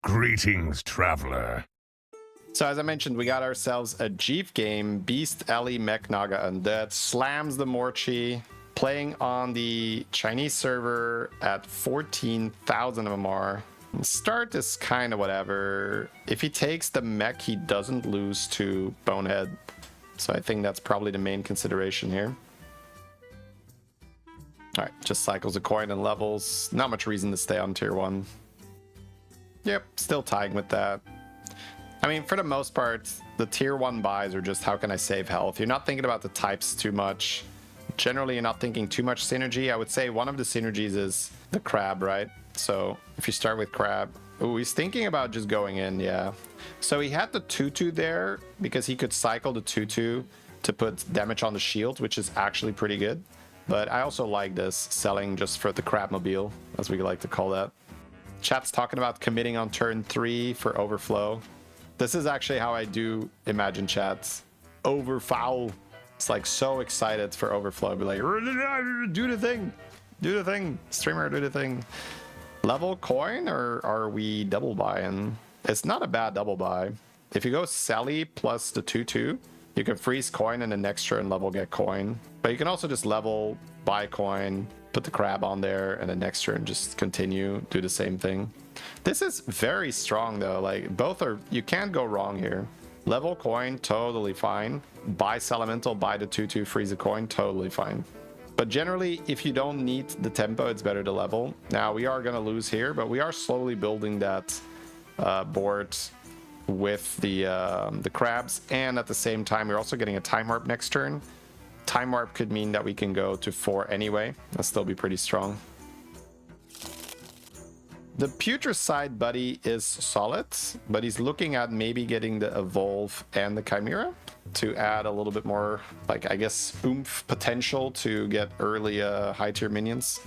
Greetings, traveler. So as I mentioned, we got ourselves a Jeef game, Beast Ellie Mech Naga Undead, slams the Morchi, playing on the Chinese server at 14,000 MMR. Start is kind of whatever. If he takes the mech, he doesn't lose to Bonehead. So I think that's probably the main consideration here. Alright, just cycles a coin and levels. Not much reason to stay on tier 1. Yep, still tying with that. I mean, for the most part, the tier 1 buys are just how can I save health. You're not thinking about the types too much. Generally, you're not thinking too much synergy. I would say one of the synergies is the crab, right? So if you start with crab... Ooh, he's thinking about just going in, yeah. So he had the 2-2 there because he could cycle the 2-2 to put damage on the shield, which is actually pretty good. But I also like this, selling just for the crabmobile, as we like to call that. Chat's talking about committing on turn 3 for Overflow. This is actually how I do imagine chats. Overfoul. It's like so excited for Overflow. Be like, do the thing. Do the thing. Streamer, do the thing. Level coin, or are we double buying? It's not a bad double buy. If you go Sally plus the 2-2, you can freeze coin and the next turn level get coin. But you can also just level, buy coin, put the crab on there, and the next turn just continue, do the same thing. This is very strong though, like both are, you can't go wrong here. Level coin, totally fine. Buy Elemental, buy the 2-2, freeze a coin, totally fine. But generally, if you don't need the tempo, it's better to level. Now, we are gonna lose here, but we are slowly building that board with the crabs, and at the same time, we're also getting a time warp next turn. Time warp could mean that we can go to 4 anyway. That'll still be pretty strong. The Putricide buddy is solid, but he's looking at maybe getting the Evolve and the Chimera to add a little bit more, like, I guess, oomph potential to get early high tier minions.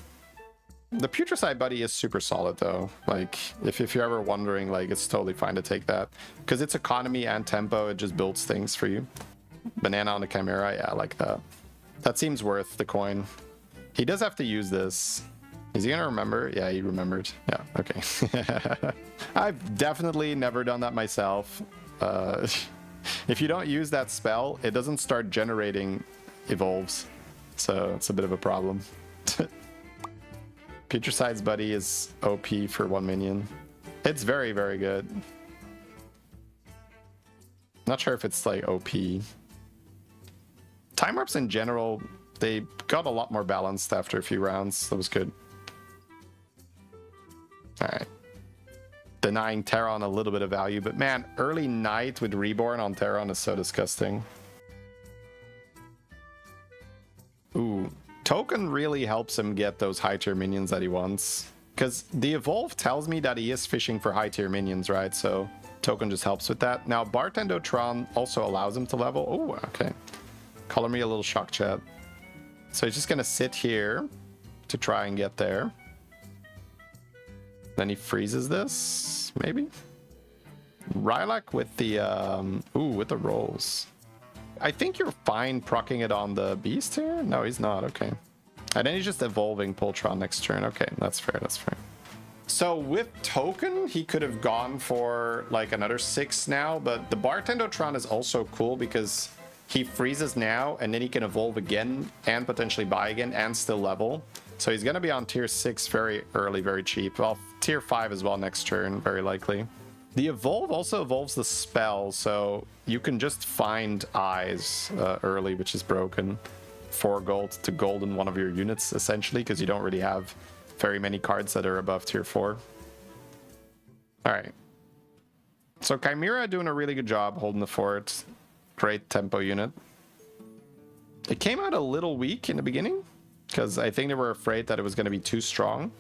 The Putricide buddy is super solid though. Like, if you're ever wondering, like, it's totally fine to take that. Because it's economy and tempo, it just builds things for you. Banana on the Chimera, yeah, I like that. That seems worth the coin. He does have to use this. Is he gonna remember? Yeah, he remembered. Yeah, okay. I've definitely never done that myself. If you don't use that spell, it doesn't start generating evolves. So it's a bit of a problem. Putricide's buddy is OP for 1 minion. It's very, very good. Not sure if it's like OP. Time warps in general, they got a lot more balanced after a few rounds. That was good. Alright. Denying Terran a little bit of value, but man, early night with Reborn on Terran is so disgusting. Ooh, Token really helps him get those high tier minions that he wants. Because the Evolve tells me that he is fishing for high tier minions, right? So Token just helps with that. Now, Bartendotron also allows him to level. Oh, okay. Color me a little shock chat. So he's just gonna sit here to try and get there. Then he freezes this, maybe? Rylak with the, with the rolls. I think you're fine proccing it on the beast here? No, he's not, okay. And then he's just evolving Poltron next turn. Okay, that's fair, that's fair. So with Token, he could have gone for like another 6 now, but the Bartendotron is also cool because he freezes now and then he can evolve again and potentially buy again and still level. So he's going to be on tier 6 very early, very cheap. Well, tier 5 as well next turn, very likely. The Evolve also evolves the spell, so you can just find eyes early, which is broken. 4 gold to golden one of your units, essentially, because you don't really have very many cards that are above tier 4. Alright. So Chimera doing a really good job holding the fort. Great tempo unit. It came out a little weak in the beginning, because I think they were afraid that it was going to be too strong.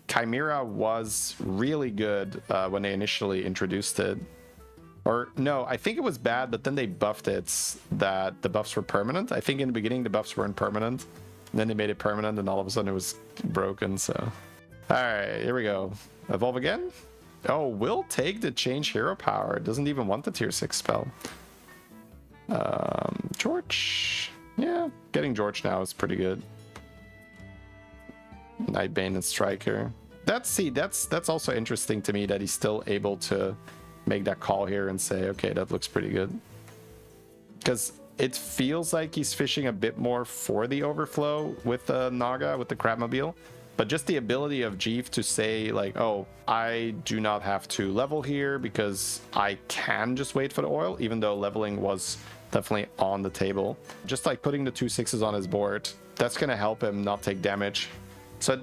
Chimera was really good when they initially introduced it. Or no, I think it was bad, but then they buffed it that the buffs were permanent. I think in the beginning the buffs weren't permanent. And then they made it permanent and all of a sudden it was broken, so. Alright, here we go. Evolve again? Oh, will take the change hero power. It doesn't even want the tier 6 spell. George. Yeah, getting George now is pretty good. Nightbane and Striker. That's also interesting to me that he's still able to make that call here and say, okay, that looks pretty good. Because it feels like he's fishing a bit more for the overflow with the Naga, with the Crabmobile. But just the ability of Jeef to say, like, oh, I do not have to level here because I can just wait for the oil, even though leveling was definitely on the table. Just like putting the 2/6s on his board, that's going to help him not take damage. So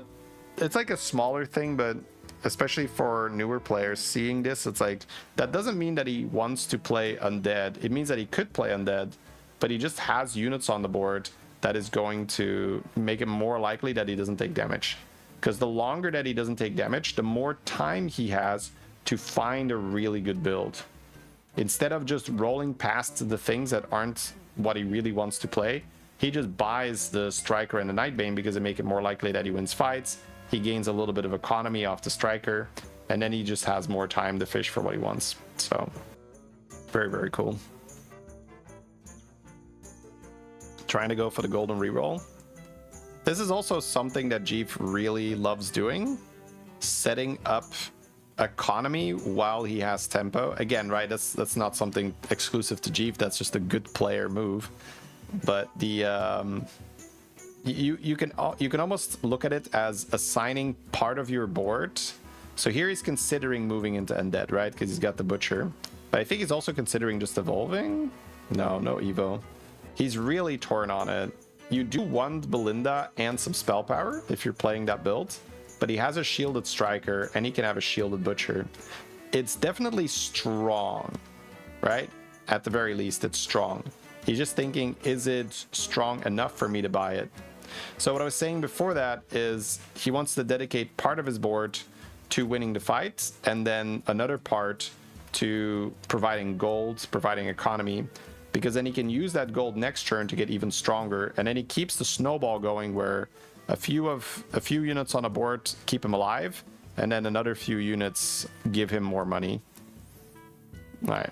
it's like a smaller thing, but especially for newer players seeing this, it's like, that doesn't mean that he wants to play Undead. It means that he could play Undead, but he just has units on the board that is going to make it more likely that he doesn't take damage. Because the longer that he doesn't take damage, the more time he has to find a really good build. Instead of just rolling past the things that aren't what he really wants to play, he just buys the Striker and the Nightbane because it makes it more likely that he wins fights. He gains a little bit of economy off the Striker, and then he just has more time to fish for what he wants. So, very, very cool. Trying to go for the golden reroll. This is also something that Jeef really loves doing, setting up economy while he has tempo. Again, right, that's not something exclusive to Jeef, that's just a good player move. But the you can almost look at it as assigning part of your board. So here he's considering moving into Undead, right? Because he's got the Butcher. But I think he's also considering just evolving. No Evo. He's really torn on it. You do want Belinda and some spell power if you're playing that build, but he has a shielded Striker and he can have a shielded Butcher. It's definitely strong, right? At the very least, it's strong. He's just thinking, is it strong enough for me to buy it? So what I was saying before that is he wants to dedicate part of his board to winning the fight and then another part to providing gold, providing economy, because then he can use that gold next turn to get even stronger, and then he keeps the snowball going where a few units on a board keep him alive, and then another few units give him more money. All right,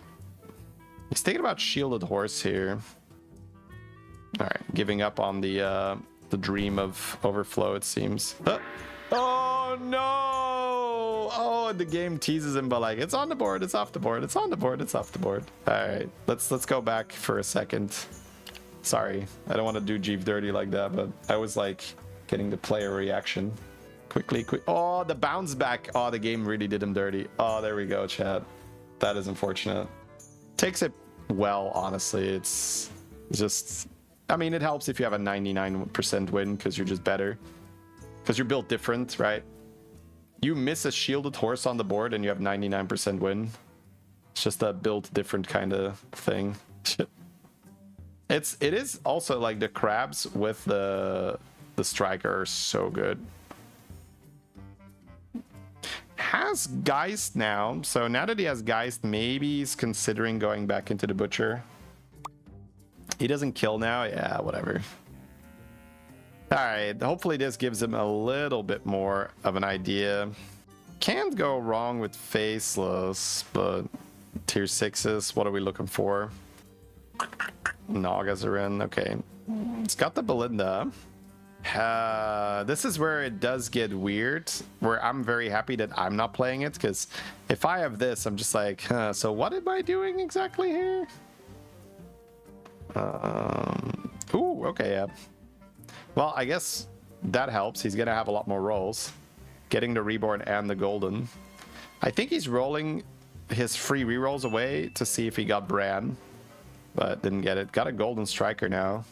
he's thinking about shielded horse here. All right, giving up on the dream of overflow, it seems. Oh no! Oh, and the game teases him, but like, it's on the board, it's off the board, it's on the board, it's off the board. All right, let's go back for a second. Sorry, I don't want to do Jeef dirty like that, but I was like getting the player reaction. Quick. Oh, the bounce back. Oh, the game really did him dirty. Oh, there we go, chat. That is unfortunate. Takes it well, honestly. It's just, I mean, it helps if you have a 99% win because you're just better. Because you're built different, right? You miss a shielded horse on the board and you have 99% win. It's just a built different kind of thing. It is also like the crabs with the Striker are so good. Has Geist now, so now that he has Geist, maybe he's considering going back into the Butcher. He doesn't kill now, yeah, whatever. All right, hopefully this gives him a little bit more of an idea. Can't go wrong with Faceless, but tier 6s, what are we looking for? Nagas are in, okay. It's got the Belinda. This is where it does get weird, where I'm very happy that I'm not playing it, because if I have this, I'm just like, so what am I doing exactly here? Ooh, okay, yeah. Well, I guess that helps. He's gonna have a lot more rolls. Getting the Reborn and the Golden. I think he's rolling his free rerolls away to see if he got Bran, but didn't get it. Got a Golden Striker now.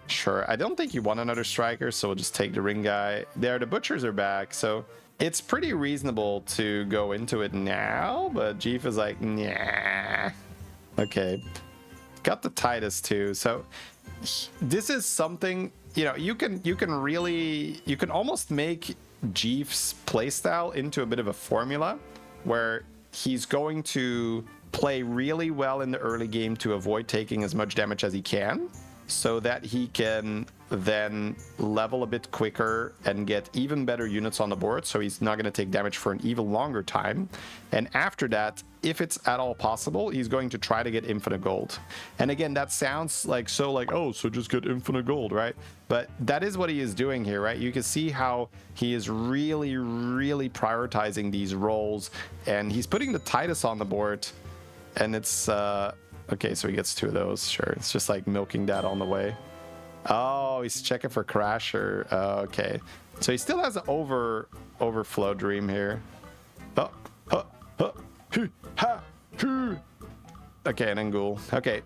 Sure, I don't think you want another Striker, so we'll just take the Ring guy. There, the Butchers are back, so it's pretty reasonable to go into it now, but Jeef is like, nah. Okay. Got the Titus too, so this is something, you know, you can almost make Jeef's playstyle into a bit of a formula where he's going to play really well in the early game to avoid taking as much damage as he can, so that he can then level a bit quicker and get even better units on the board, so he's not going to take damage for an even longer time. And after that, if it's at all possible, he's going to try to get infinite gold. And again, that sounds like so like, oh, so just get infinite gold, right? But that is what he is doing here, right? You can see how he is really, really prioritizing these roles, and he's putting the Titus on the board, and it's okay, so he gets 2 of those. Sure, it's just like milking that on the way. Oh, he's checking for Crasher. Okay, so he still has an overflow dream here. Oh, okay, and then Ghoul. Okay,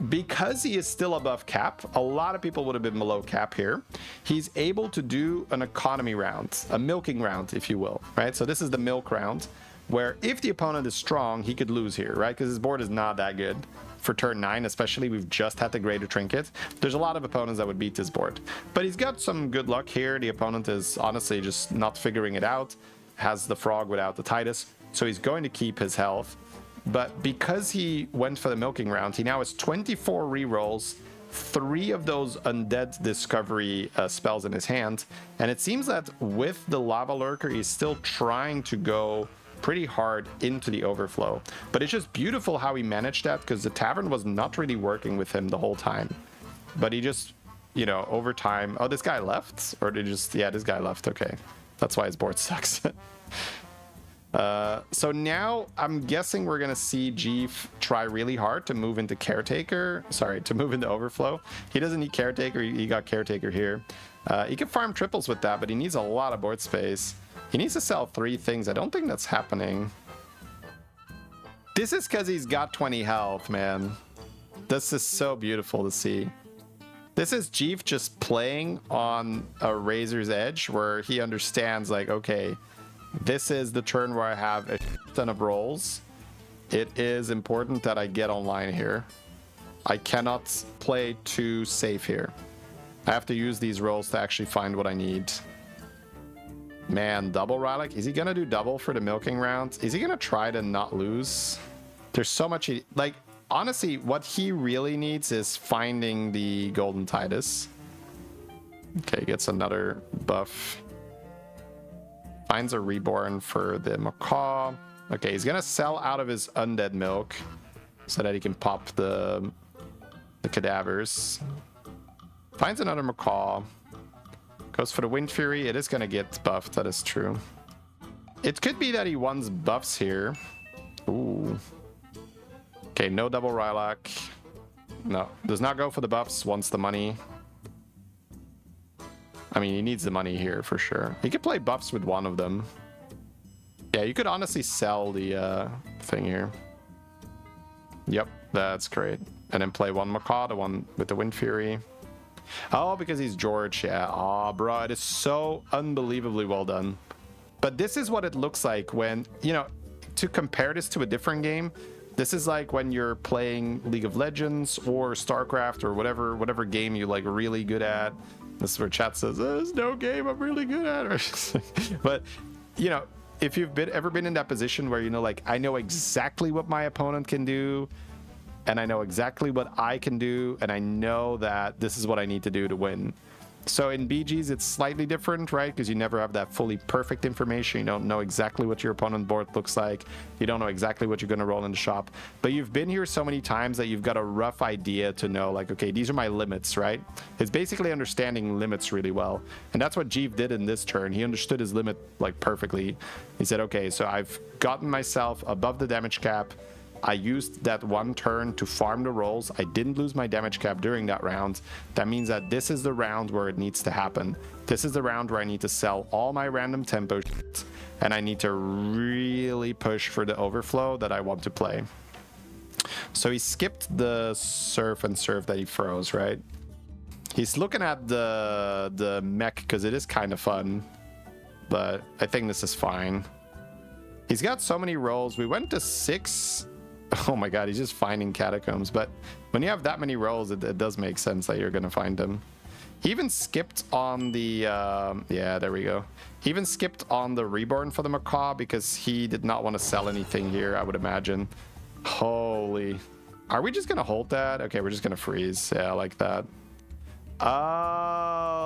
because he is still above cap, a lot of people would have been below cap here. He's able to do an economy round, a milking round, if you will, right? So this is the milk round, where if the opponent is strong, he could lose here, right? Because his board is not that good. For turn 9 especially, we've just had the Greater Trinket. There's a lot of opponents that would beat this board. But he's got some good luck here. The opponent is honestly just not figuring it out. Has the Frog without the Titus, so he's going to keep his health. But because he went for the milking round, he now has 24 rerolls, 3 of those Undead Discovery spells in his hand. And it seems that with the Lava Lurker, he's still trying to go pretty hard into the Overflow. But it's just beautiful how he managed that, because the Tavern was not really working with him the whole time. But he just, you know, over time... Oh, this guy left? Or did he just... Yeah, this guy left. Okay. That's why his board sucks. So now I'm guessing we're going to see Jeef try really hard to move into Caretaker. Sorry, to move into Overflow. He doesn't need Caretaker. He got Caretaker here. He can farm triples with that, but he needs a lot of board space. He needs to sell 3 things. I don't think that's happening. This is because he's got 20 health, man. This is so beautiful to see. This is Jeef just playing on a razor's edge where he understands, like, okay, this is the turn where I have a ton of rolls. It is important that I get online here. I cannot play too safe here. I have to use these rolls to actually find what I need. Man, double Rylak. Is he going to do double for the milking round? Is he going to try to not lose? There's so much... Like, honestly, what he really needs is finding the Golden Titus. Okay, gets another buff. Finds a Reborn for the Macaw. Okay, he's going to sell out of his Undead Milk so that he can pop the cadavers. Finds another Macaw. Goes for the Wind Fury. It is going to get buffed. That is true. It could be that he wants buffs here. Ooh. Okay, no double Rylak. No, does not go for the buffs. Wants the money. I mean, he needs the money here for sure. He could play buffs with one of them. Yeah, you could honestly sell the thing here. Yep, that's great. And then play one Macaw, the one with the Wind Fury. Oh, because he's George, yeah. Oh, bro, it is so unbelievably well done. But this is what it looks like when, you know, to compare this to a different game, this is like when you're playing League of Legends or StarCraft or whatever game you like really good at. This is where chat says, there's no game I'm really good at. But, you know, if you've ever been in that position where, you know, like, I know exactly what my opponent can do, and I know exactly what I can do, and I know that this is what I need to do to win. So in BGs, it's slightly different, right? Because you never have that fully perfect information. You don't know exactly what your opponent board looks like. You don't know exactly what you're going to roll in the shop. But you've been here so many times that you've got a rough idea to know, like, okay, these are my limits, right? It's basically understanding limits really well. And that's what Jeef did in this turn. He understood his limit, like, perfectly. He said, okay, so I've gotten myself above the damage cap. I used that one turn to farm the rolls. I didn't lose my damage cap during that round. That means that this is the round where it needs to happen. This is the round where I need to sell all my random tempo shit, and I need to really push for the overflow that I want to play. So he skipped the surf and serve that he froze, right? He's looking at the mech because it is kind of fun, but I think this is fine. He's got so many rolls. We went to 6. Oh my god, he's just finding catacombs. But when you have that many rolls, it does make sense that you're gonna find them. He even skipped on the yeah, there we go. He even skipped on the reborn for the macaw because he did not want to sell anything here, I would imagine. Holy, are we just gonna hold that? Okay, we're just gonna freeze. Yeah, I like that. Oh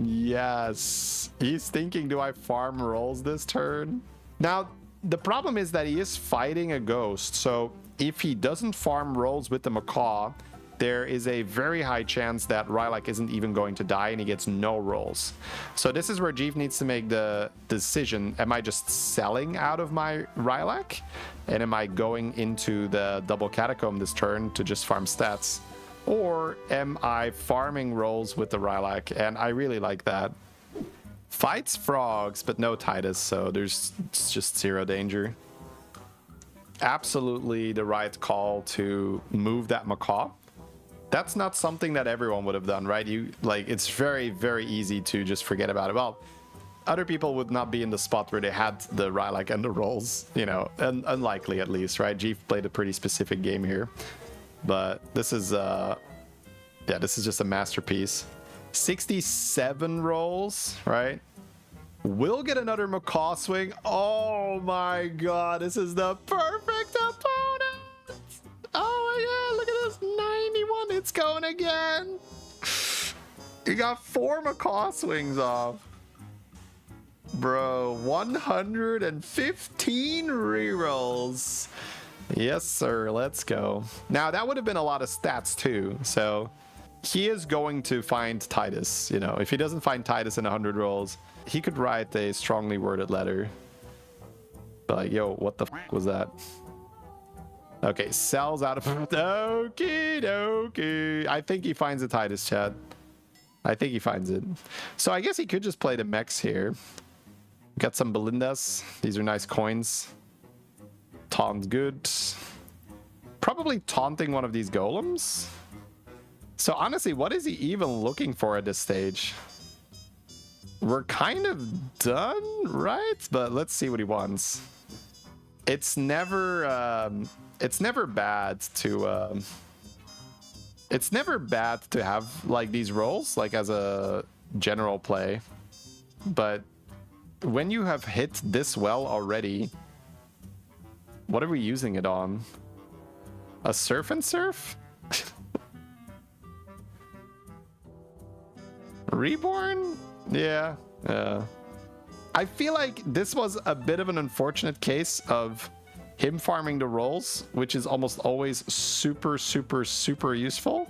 yes, he's thinking, do I farm rolls this turn? Now the problem is that he is fighting a ghost, so if he doesn't farm rolls with the macaw, there is a very high chance that Rylak isn't even going to die and he gets no rolls. So this is where Jeef needs to make the decision. Am I just selling out of my Rylak? And am I going into the double catacomb this turn to just farm stats? Or am I farming rolls with the Rylak? And I really like that. Fights frogs, but no Titus, so there's just zero danger. Absolutely the right call to move that macaw. That's not something that everyone would have done, right? It's very, very easy to just forget about it. Well, other people would not be in the spot where they had the Rylak and the rolls, you know, unlikely at least, right? Jeef played a pretty specific game here, but this is, this is just a masterpiece. 67 rolls, right? We'll get another macaw swing. Oh my god, this is the perfect opponent. Oh my god, look at this, 91, it's going again. You got 4 macaw swings off. Bro, 115 rerolls. Yes, sir, let's go. Now, that would have been a lot of stats too, so he is going to find Titus, you know. If he doesn't find Titus in 100 rolls, he could write a strongly worded letter. Like, yo, what the f was that? Okay, sells out of... Okie dokie. I think he finds the Titus, chat. I think he finds it. So I guess he could just play the mechs here. Got some Belindas. These are nice coins. Taunt good. Probably taunting one of these golems. So honestly, what is he even looking for at this stage? We're kind of done, right? But let's see what he wants. It's never bad to it's never bad to have like these rolls, like as a general play. But when you have hit this well already, what are we using it on? A surf and surf? Reborn? Yeah. I feel like this was a bit of an unfortunate case of him farming the rolls, which is almost always super, super, super useful.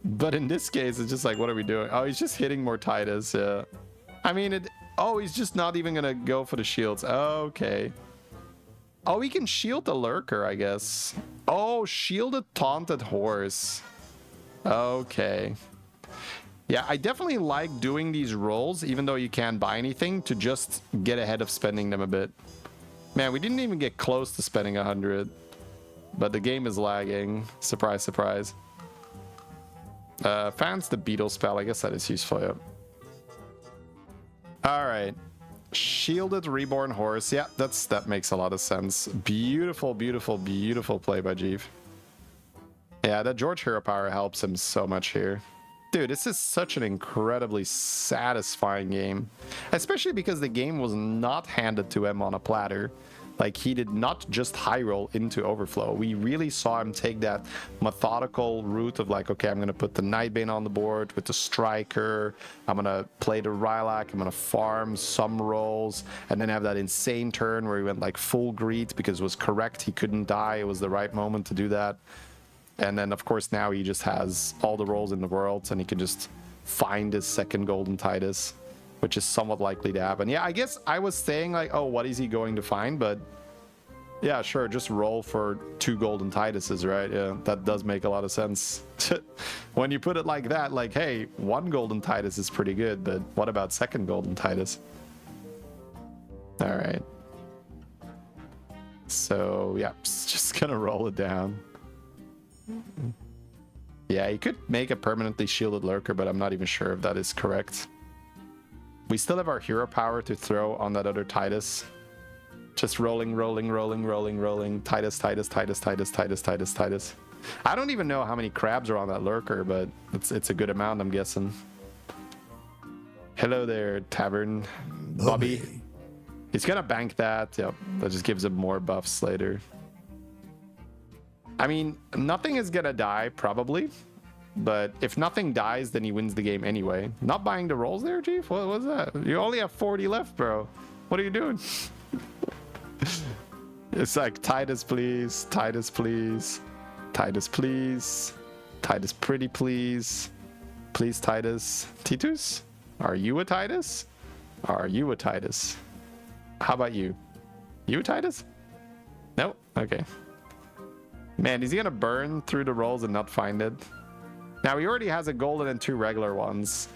But in this case, it's just like, what are we doing? Oh, he's just hitting more Titus. Yeah. I mean, oh, he's just not even gonna go for the shields. Okay. Oh, he can shield the lurker, I guess. Oh, shielded taunted horse. Okay. Yeah, I definitely like doing these rolls, even though you can't buy anything, to just get ahead of spending them a bit. Man, we didn't even get close to spending 100, but the game is lagging. Surprise, surprise. Fans the beetle spell. I guess that is useful, yeah. All right. Shielded reborn horse. Yeah, that makes a lot of sense. Beautiful, beautiful, beautiful play by Jeef. Yeah, that George Hero Power helps him so much here. Dude, this is such an incredibly satisfying game, especially because the game was not handed to him on a platter. Like, he did not just high roll into Overflow. We really saw him take that methodical route of like, okay, I'm going to put the Nightbane on the board with the Striker. I'm going to play the Rylak. I'm going to farm some rolls and then have that insane turn where he went like full greed because it was correct. He couldn't die. It was the right moment to do that. And then, of course, now he just has all the rolls in the world and he can just find his second golden Titus, which is somewhat likely to happen. Yeah, I guess I was saying like, oh, what is he going to find? But yeah, sure, just roll for 2 golden Tituses, right? Yeah, that does make a lot of sense. When you put it like that, like, hey, 1 golden Titus is pretty good, but what about second golden Titus? All right. So, yeah, just gonna roll it down. Yeah, you could make a permanently shielded lurker, but I'm not even sure if that is correct. We still have our hero power to throw on that other Titus. Just rolling, rolling, rolling, rolling, rolling. Titus, Titus, Titus, Titus, Titus, Titus, Titus. I don't even know how many crabs are on that lurker, but it's a good amount, I'm guessing. Hello there, Tavern Bobby. He's gonna bank that. Yep, that just gives him more buffs later. I mean, nothing is gonna die, probably. But if nothing dies, then he wins the game anyway. Not buying the rolls there, Jeef? What was that? You only have 40 left, bro. What are you doing? It's like Titus, please. Titus, please. Titus, please. Titus, pretty please. Please, Titus. Titus? Are you a Titus? Are you a Titus? How about you? You a Titus? Nope. Okay. Man, is he gonna burn through the rolls and not find it? Now, he already has a golden and 2 regular ones.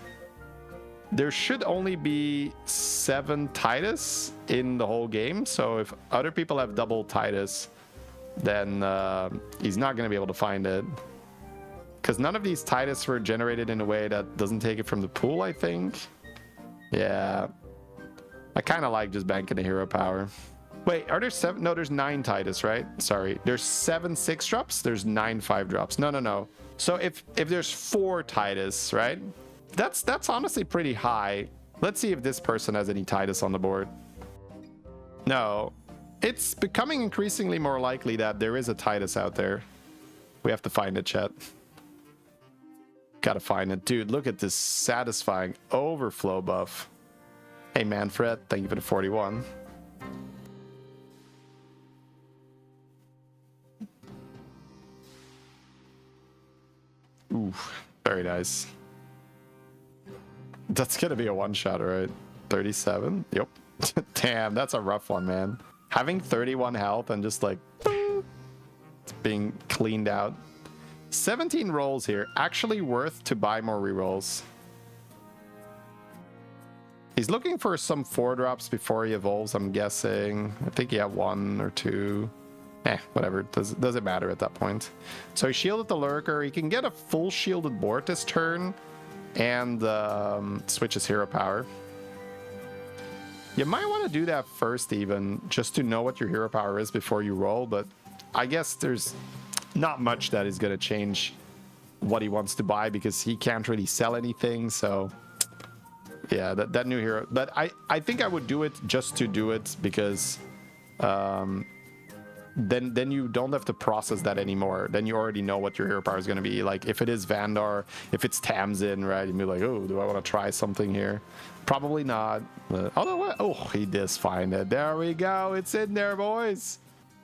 There should only be 7 Titus in the whole game. So if other people have double Titus, then he's not going to be able to find it. Because none of these Titus were generated in a way that doesn't take it from the pool, I think. Yeah. I kind of like just banking the hero power. Wait, are there 7? No, there's 9 Titus, right? Sorry. There's 7 6-drops. There's 9 5-drops. No. So if there's 4 Titus, right? That's honestly pretty high. Let's see if this person has any Titus on the board. No. It's becoming increasingly more likely that there is a Titus out there. We have to find it, chat. Gotta find it. Dude, look at this satisfying overflow buff. Hey, Manfred, thank you for the 41. Ooh, very nice. That's gonna be a one-shot, right? 37? Yep. Damn, that's a rough one, man. Having 31 health and just like it's being cleaned out. 17 rolls here. Actually worth to buy more rerolls. He's looking for some 4-drops before he evolves, I'm guessing. I think he had 1 or 2. Whatever. Doesn't matter at that point. So he shielded the Lurker. He can get a full shielded board this turn and switch his hero power. You might want to do that first even, just to know what your hero power is before you roll, but I guess there's not much that is going to change what he wants to buy because he can't really sell anything, so yeah, that new hero. But I think I would do it just to do it because then you don't have to process that anymore. Then you already know what your hero power is going to be. Like if it is Vandar, if it's Tamsin, right? You'd be like, oh, do I want to try something here? Probably not. Although, what? Oh, he does find it. There we go. It's in there, boys.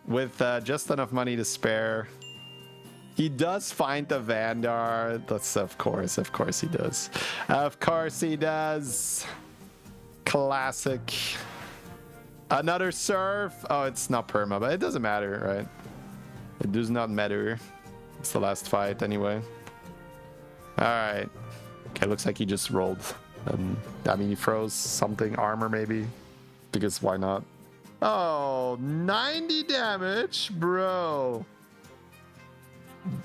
With just enough money to spare. He does find the Vandar. That's of course he does. Of course he does. Classic. Another surf. Oh, it's not perma, but it doesn't matter, right? It does not matter. It's the last fight anyway. All right. Okay, looks like he just rolled. I mean, he froze something, armor maybe, because why not? Oh, 90 damage, bro.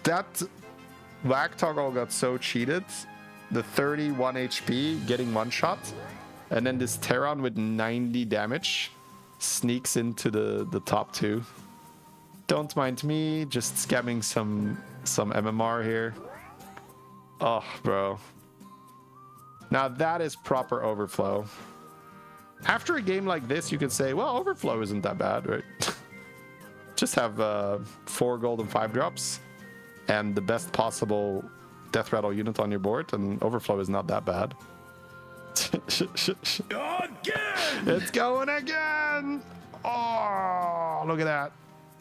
That Black Toggle got so cheated. The 31 HP getting one shot, and then this Terran with 90 damage sneaks into the top 2. Don't mind me, just scamming some MMR here. Oh, bro. Now that is proper overflow. After a game like this, you could say, well, overflow isn't that bad, right? Just have 4 gold and 5 drops and the best possible death rattle unit on your board, and overflow is not that bad. Again! It's going again! Oh, look at that.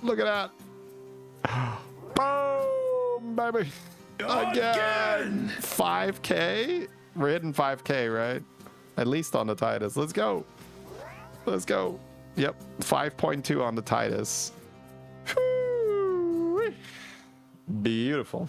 Look at that. Boom, baby. Again! 5K? We're hitting 5K, right? At least on the Titus. Let's go. Let's go. Yep, 5.2 on the Titus. Beautiful.